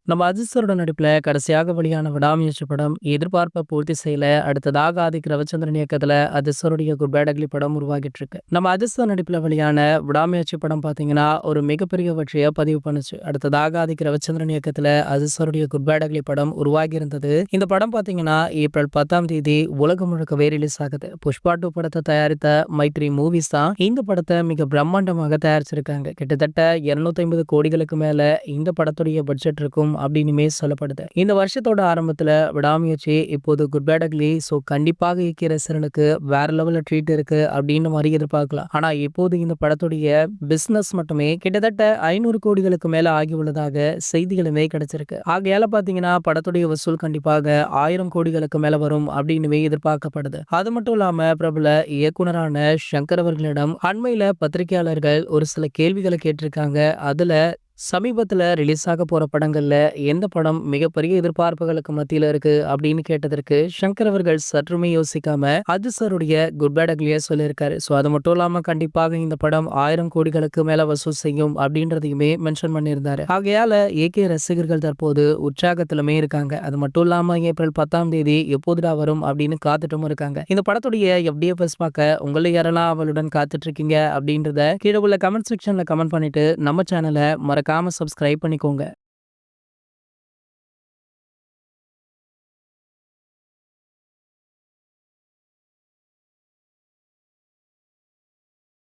நம்ம அஜித் சாரோட நடிப்புல கடைசியாக வெளியான விடாமுயற்சி படம் எதிர்பார்ப்பை பூர்த்தி செய்யல. அடுத்ததாக ஆதிக் ரவிச்சந்திரன் இயக்கத்துல அஜித் சாருடைய குட் பேட் அக்லி படம் உருவாகிட்டு இருக்கு. நம்ம அஜித் சார் நடிப்புல வெளியான விடாமுயற்சி படம் பாத்தீங்கன்னா ஒரு மிகப்பெரிய வெற்றியை பதிவு பண்ணுச்சு. அடுத்ததாக ஆதிக் ரவிச்சந்திரன் இயக்கத்துல அஜித் சாருடைய குட் பேட் அக்லி படம் உருவாகி இருந்தது. இந்த படம் பாத்தீங்கன்னா ஏப்ரல் 10ஆம் தேதி உலகம் முழுக்கவே ரிலீஸ் ஆகுது. புஷ்பா 2 படத்தை தயாரித்த மைத்ரி மூவிஸ் தான் இந்த படத்தை மிக பிரம்மாண்டமாக தயாரிச்சிருக்காங்க. கிட்டத்தட்ட 250 கோடிகளுக்கு மேல இந்த படத்துடைய பட்ஜெட் இருக்கும் அப்படின்னுமே சொல்லப்படுது. இந்த வருஷத்தோட ஆரம்பத்துல விடாமுயற்சி இப்போது குட் பேட் அக்லி கண்டிப்பாக இயக்கிய ரசிகர்களுக்கு வேற லெவல்ல ட்ரீட் இருக்கு அப்படின்னு மாதிரி எதிர்பார்க்கலாம். ஆனா இப்போது இந்த படத்துடைய பிசினஸ் மட்டுமே கிட்டத்தட்ட 500 கோடிகளுக்கு மேல ஆகி உள்ளதாக செய்திகளுமே கிடைச்சிருக்கு. ஆகையால பாத்தீங்கன்னா படத்துடைய வசூல் கண்டிப்பாக 1000 கோடிகளுக்கு மேல வரும் அப்படின்னுமே எதிர்பார்க்கப்படுது. அது மட்டும் இல்லாம பிரபல இயக்குனரான சங்கர் அவர்களிடம் அண்மையில பத்திரிகையாளர்கள் ஒரு சில கேள்விகளை கேட்டிருக்காங்க. அதுல சமீபத்துல ரிலீஸ் ஆக போற படங்கள்ல எந்த படம் மிகப்பெரிய எதிர்பார்ப்புகளுக்கு மத்தியில இருக்கு அப்படின்னு கேட்டதற்கு சங்கர் அவர்கள் சற்றுமே யோசிக்காம அஜித் சாருடைய குட் பேட் அக்லியா சொல்லியிருக்காரு. அது மட்டும் இல்லாம கண்டிப்பாக இந்த படம் 1000 கோடிகளுக்கு மேல வசூல் செய்யும் அப்படின்றதையுமே மென்ஷன் பண்ணியிருந்தாரு. ஆகையால ஏகே ரசிகர்கள் தற்போது உற்சாகத்திலுமே இருக்காங்க. அது மட்டும் இல்லாம ஏப்ரல் 10ஆம் தேதி எப்போதுடா வரும் அப்படின்னு காத்துட்டும் இருக்காங்க. இந்த படத்துடைய FDFS பார்க்க உங்களை யாரெல்லாம் அவளுடன் காத்துட்டு இருக்கீங்க அப்படின்றத கீழே உள்ள கமெண்ட் செக்ஷன்ல கமெண்ட் பண்ணிட்டு நம்ம சேனலை மறக்காம சப்ஸ்கிரைப் பண்ணிக்கோங்க.